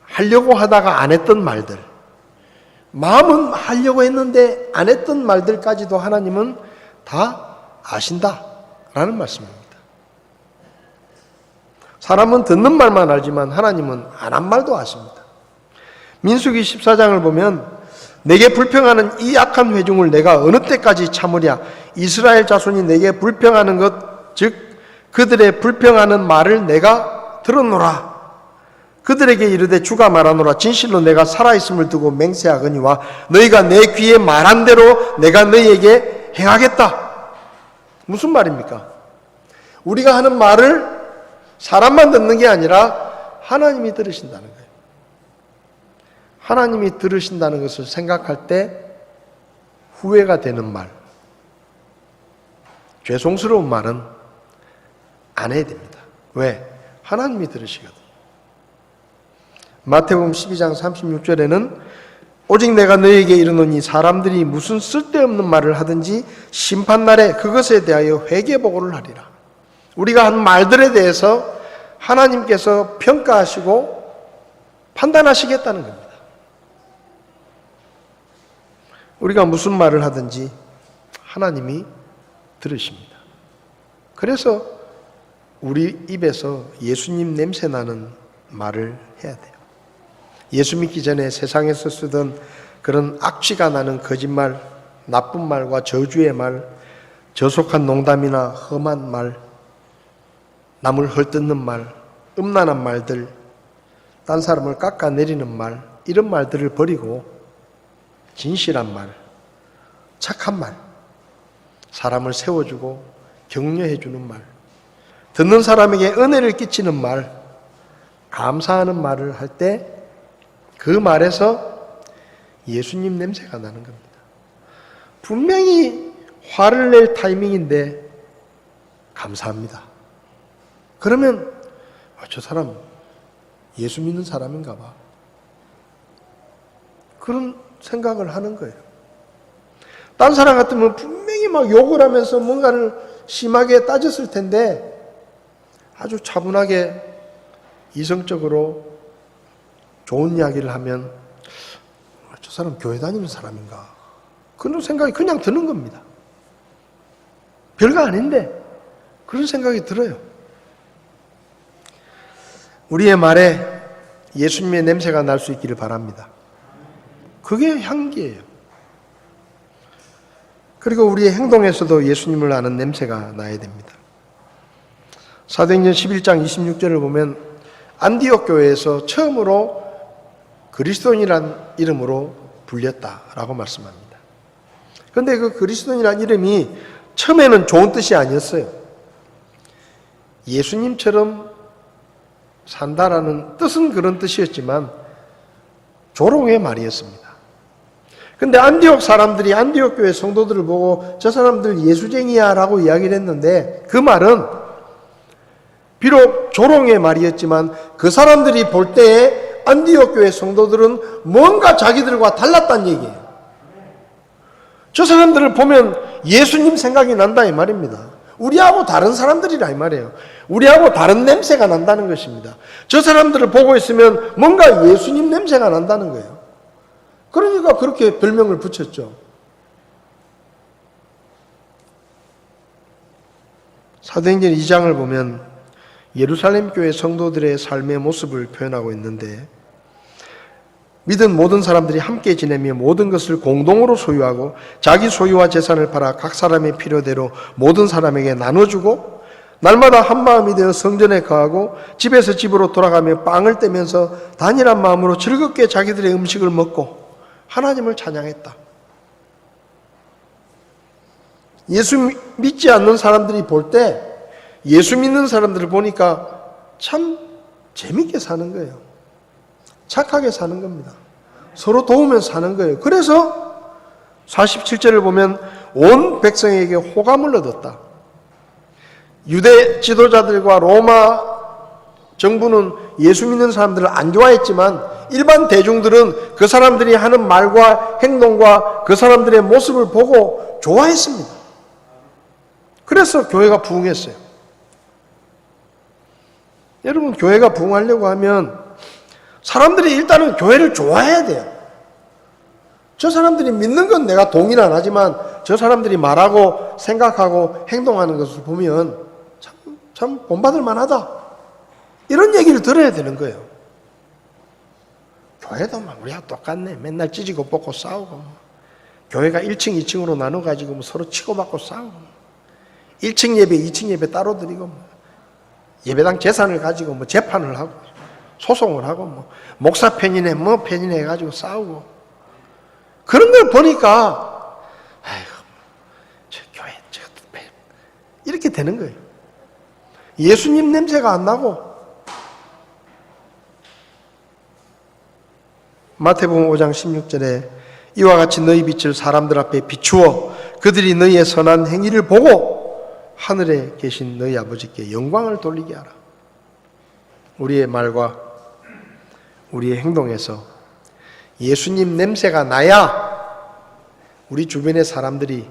하려고 하다가 안 했던 말들, 마음은 하려고 했는데 안 했던 말들까지도 하나님은 다 아신다라는 말씀입니다. 사람은 듣는 말만 알지만 하나님은 안 한 말도 아십니다. 민수기 14장을 보면 내게 불평하는 이 악한 회중을 내가 어느 때까지 참으랴. 이스라엘 자손이 내게 불평하는 것, 즉 그들의 불평하는 말을 내가 들었노라. 그들에게 이르되 주가 말하노라. 진실로 내가 살아있음을 두고 맹세하거니와 너희가 내 귀에 말한 대로 내가 너희에게 행하겠다. 무슨 말입니까? 우리가 하는 말을 사람만 듣는 게 아니라 하나님이 들으신다는 거예요. 하나님이 들으신다는 것을 생각할 때 후회가 되는 말, 죄송스러운 말은 안 해야 됩니다. 왜? 하나님이 들으시거든요. 마태복음 12장 36절에는 오직 내가 너희에게 이르노니 사람들이 무슨 쓸데없는 말을 하든지 심판날에 그것에 대하여 회개보고를 하리라. 우리가 한 말들에 대해서 하나님께서 평가하시고 판단하시겠다는 겁니다. 우리가 무슨 말을 하든지 하나님이 들으십니다. 그래서 우리 입에서 예수님 냄새 나는 말을 해야 돼요. 예수 믿기 전에 세상에서 쓰던 그런 악취가 나는 거짓말, 나쁜 말과 저주의 말, 저속한 농담이나 험한 말, 남을 헐뜯는 말, 음란한 말들, 딴 사람을 깎아내리는 말, 이런 말들을 버리고 진실한 말, 착한 말, 사람을 세워주고 격려해주는 말, 듣는 사람에게 은혜를 끼치는 말, 감사하는 말을 할 때 그 말에서 예수님 냄새가 나는 겁니다. 분명히 화를 낼 타이밍인데 감사합니다. 그러면 저 사람 예수 믿는 사람인가 봐. 그런 생각을 하는 거예요. 딴 사람 같으면 분명히 막 욕을 하면서 뭔가를 심하게 따졌을 텐데 아주 차분하게 이성적으로 좋은 이야기를 하면 저 사람 교회 다니는 사람인가? 그런 생각이 그냥 드는 겁니다. 별거 아닌데 그런 생각이 들어요. 우리의 말에 예수님의 냄새가 날 수 있기를 바랍니다. 그게 향기예요. 그리고 우리의 행동에서도 예수님을 아는 냄새가 나야 됩니다. 사도행전 11장 26절을 보면 안디옥 교회에서 처음으로 그리스도인이란 이름으로 불렸다라고 말씀합니다. 그런데 그 그리스도인이란 이름이 처음에는 좋은 뜻이 아니었어요. 예수님처럼 산다라는 뜻은 그런 뜻이었지만 조롱의 말이었습니다. 그런데 안디옥 사람들이 안디옥 교회 성도들을 보고 저 사람들 예수쟁이야 라고 이야기를 했는데 그 말은 비록 조롱의 말이었지만 그 사람들이 볼 때에 안디옥 교회 성도들은 뭔가 자기들과 달랐다는 얘기예요. 저 사람들을 보면 예수님 생각이 난다 이 말입니다. 우리하고 다른 사람들이라 이 말이에요. 우리하고 다른 냄새가 난다는 것입니다. 저 사람들을 보고 있으면 뭔가 예수님 냄새가 난다는 거예요. 그러니까 그렇게 별명을 붙였죠. 사도행전 2장을 보면 예루살렘 교회 성도들의 삶의 모습을 표현하고 있는데, 믿은 모든 사람들이 함께 지내며 모든 것을 공동으로 소유하고 자기 소유와 재산을 팔아 각 사람의 필요대로 모든 사람에게 나눠주고 날마다 한 마음이 되어 성전에 거하고 집에서 집으로 돌아가며 빵을 떼면서 단일한 마음으로 즐겁게 자기들의 음식을 먹고 하나님을 찬양했다. 예수 믿지 않는 사람들이 볼 때 예수 믿는 사람들을 보니까 참 재밌게 사는 거예요. 착하게 사는 겁니다. 서로 도우면 사는 거예요. 그래서 47절을 보면 온 백성에게 호감을 얻었다. 유대 지도자들과 로마 정부는 예수 믿는 사람들을 안 좋아했지만 일반 대중들은 그 사람들이 하는 말과 행동과 그 사람들의 모습을 보고 좋아했습니다. 그래서 교회가 부흥했어요. 여러분, 교회가 부흥하려고 하면 사람들이 일단은 교회를 좋아해야 돼요. 저 사람들이 믿는 건 내가 동의는 안 하지만 저 사람들이 말하고 생각하고 행동하는 것을 보면 참 본받을 만하다. 이런 얘기를 들어야 되는 거예요. 교회도 막 우리가 똑같네. 맨날 찢고 뽑고 싸우고. 교회가 1층, 2층으로 나눠가지고 서로 치고받고 싸우고. 1층 예배, 2층 예배 따로 드리고. 예배당 재산을 가지고 재판을 하고. 소송을 하고 목사 편이네 편이네 해가지고 싸우고 그런 걸 보니까 아이고 저 교회 이렇게 되는 거예요. 예수님 냄새가 안 나고. 마태복음 5장 16절에 이와 같이 너희 빛을 사람들 앞에 비추어 그들이 너희의 선한 행위를 보고 하늘에 계신 너희 아버지께 영광을 돌리게 하라. 우리의 말과 우리의 행동에서 예수님 냄새가 나야 우리 주변의 사람들이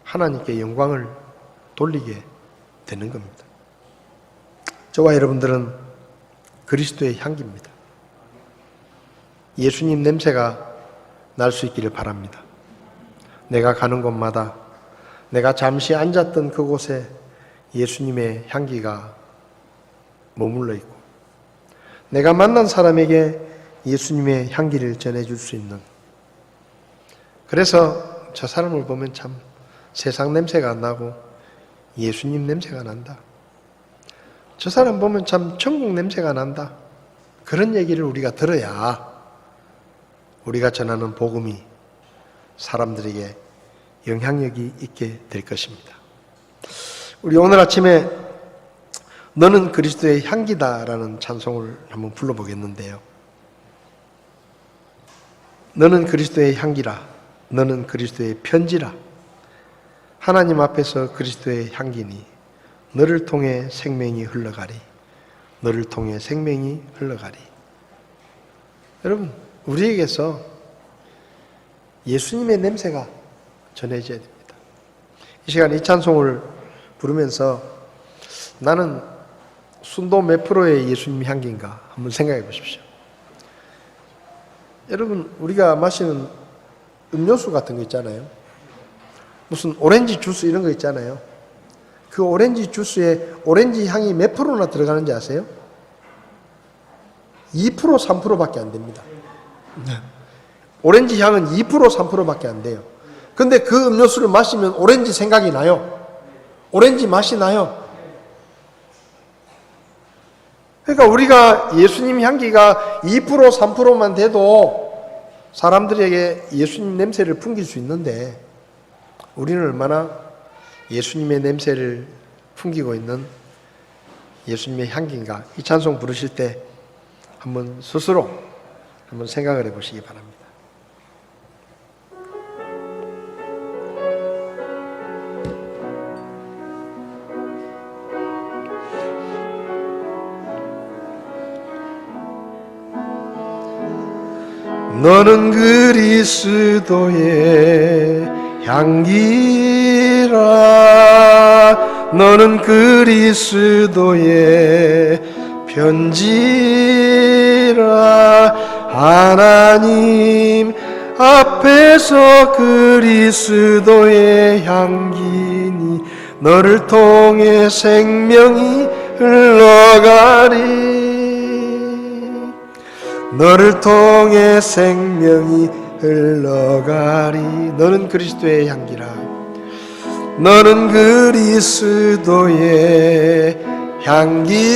하나님께 영광을 돌리게 되는 겁니다. 저와 여러분들은 그리스도의 향기입니다. 예수님 냄새가 날 수 있기를 바랍니다. 내가 가는 곳마다 내가 잠시 앉았던 그곳에 예수님의 향기가 머물러 있고 내가 만난 사람에게 예수님의 향기를 전해줄 수 있는, 그래서 저 사람을 보면 참 세상 냄새가 안 나고 예수님 냄새가 난다. 저 사람 보면 참 천국 냄새가 난다. 그런 얘기를 우리가 들어야 우리가 전하는 복음이 사람들에게 영향력이 있게 될 것입니다. 우리 오늘 아침에 너는 그리스도의 향기다라는 찬송을 한번 불러보겠는데요. 너는 그리스도의 향기라. 너는 그리스도의 편지라. 하나님 앞에서 그리스도의 향기니 너를 통해 생명이 흘러가리. 너를 통해 생명이 흘러가리. 여러분, 우리에게서 예수님의 냄새가 전해져야 됩니다. 이 시간 이 찬송을 부르면서 나는 순도 몇 프로의 예수님 향기인가 한번 생각해 보십시오. 여러분, 우리가 마시는 음료수 같은 거 있잖아요. 무슨 오렌지 주스 이런 거 있잖아요. 그 오렌지 주스에 오렌지 향이 몇 프로나 들어가는지 아세요? 2%, 3%밖에 안 됩니다. 오렌지 향은 2%, 3%밖에 안 돼요. 근데 그 음료수를 마시면 오렌지 생각이 나요. 오렌지 맛이 나요. 그러니까 우리가 예수님 향기가 2%, 3%만 돼도 사람들에게 예수님 냄새를 풍길 수 있는데 우리는 얼마나 예수님의 냄새를 풍기고 있는 예수님의 향기인가. 이 찬송 부르실 때 한번 스스로 한번 생각을 해보시기 바랍니다. 너는 그리스도의 향기라. 너는 그리스도의 편지라. 하나님 앞에서 그리스도의 향기니 너를 통해 생명이 흘러가리. 너를 통해 생명이 흘러가리. 너는 그리스도의 향기라. 너는 그리스도의 향기라.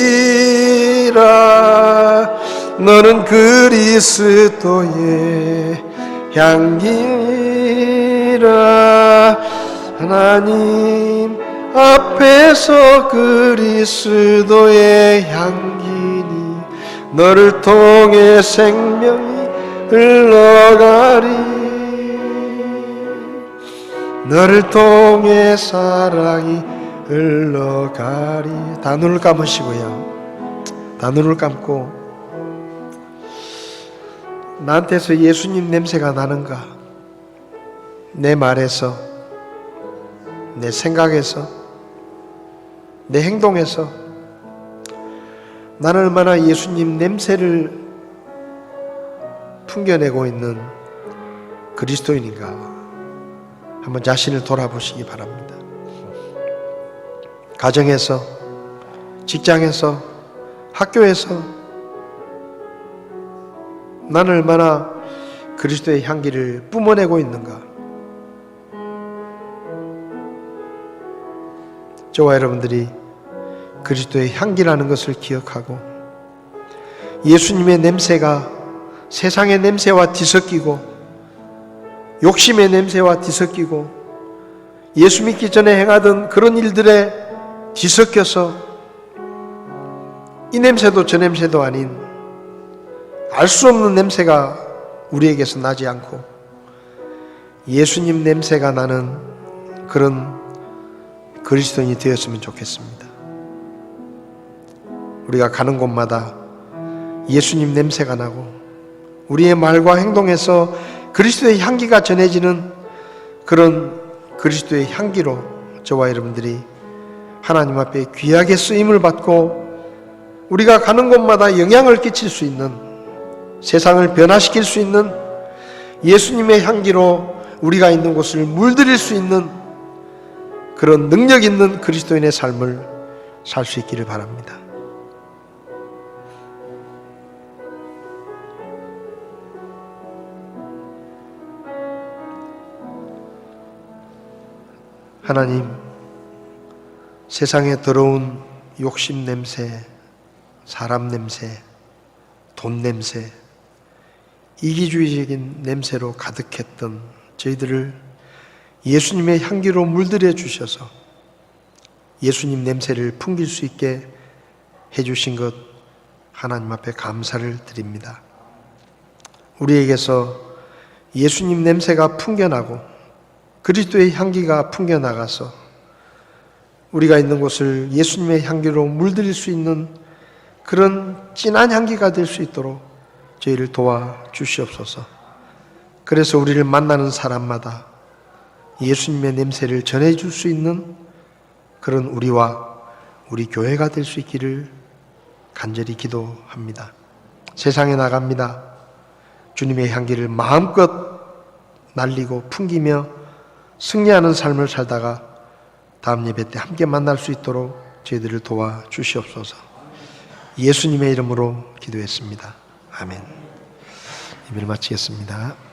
너는 그리스도의 향기라. 하나님 앞에서 그리스도의 향기니 너를 통해 생명이 흘러가리. 너를 통해 사랑이 흘러가리. 다 눈을 감으시고요. 다 눈을 감고 나한테서 예수님 냄새가 나는가? 내 말에서, 내 생각에서, 내 행동에서 나는 얼마나 예수님 냄새를 풍겨내고 있는 그리스도인인가 한번 자신을 돌아보시기 바랍니다. 가정에서, 직장에서, 학교에서 나는 얼마나 그리스도의 향기를 뿜어내고 있는가? 저와 여러분들이 그리스도의 향기라는 것을 기억하고 예수님의 냄새가 세상의 냄새와 뒤섞이고 욕심의 냄새와 뒤섞이고 예수 믿기 전에 행하던 그런 일들에 뒤섞여서 이 냄새도 저 냄새도 아닌 알 수 없는 냄새가 우리에게서 나지 않고 예수님 냄새가 나는 그런 그리스도인이 되었으면 좋겠습니다. 우리가 가는 곳마다 예수님 냄새가 나고 우리의 말과 행동에서 그리스도의 향기가 전해지는 그런 그리스도의 향기로 저와 여러분들이 하나님 앞에 귀하게 쓰임을 받고 우리가 가는 곳마다 영향을 끼칠 수 있는, 세상을 변화시킬 수 있는 예수님의 향기로 우리가 있는 곳을 물들일 수 있는 그런 능력 있는 그리스도인의 삶을 살 수 있기를 바랍니다. 하나님, 세상에 더러운 욕심 냄새, 사람 냄새, 돈 냄새, 이기주의적인 냄새로 가득했던 저희들을 예수님의 향기로 물들여 주셔서 예수님 냄새를 풍길 수 있게 해주신 것 하나님 앞에 감사를 드립니다. 우리에게서 예수님 냄새가 풍겨나고 그리스도의 향기가 풍겨나가서 우리가 있는 곳을 예수님의 향기로 물들일 수 있는 그런 진한 향기가 될 수 있도록 저희를 도와주시옵소서. 그래서 우리를 만나는 사람마다 예수님의 냄새를 전해줄 수 있는 그런 우리와 우리 교회가 될 수 있기를 간절히 기도합니다. 세상에 나갑니다. 주님의 향기를 마음껏 날리고 풍기며 승리하는 삶을 살다가 다음 예배 때 함께 만날 수 있도록 저희들을 도와주시옵소서. 예수님의 이름으로 기도했습니다. 아멘. 예배를 마치겠습니다.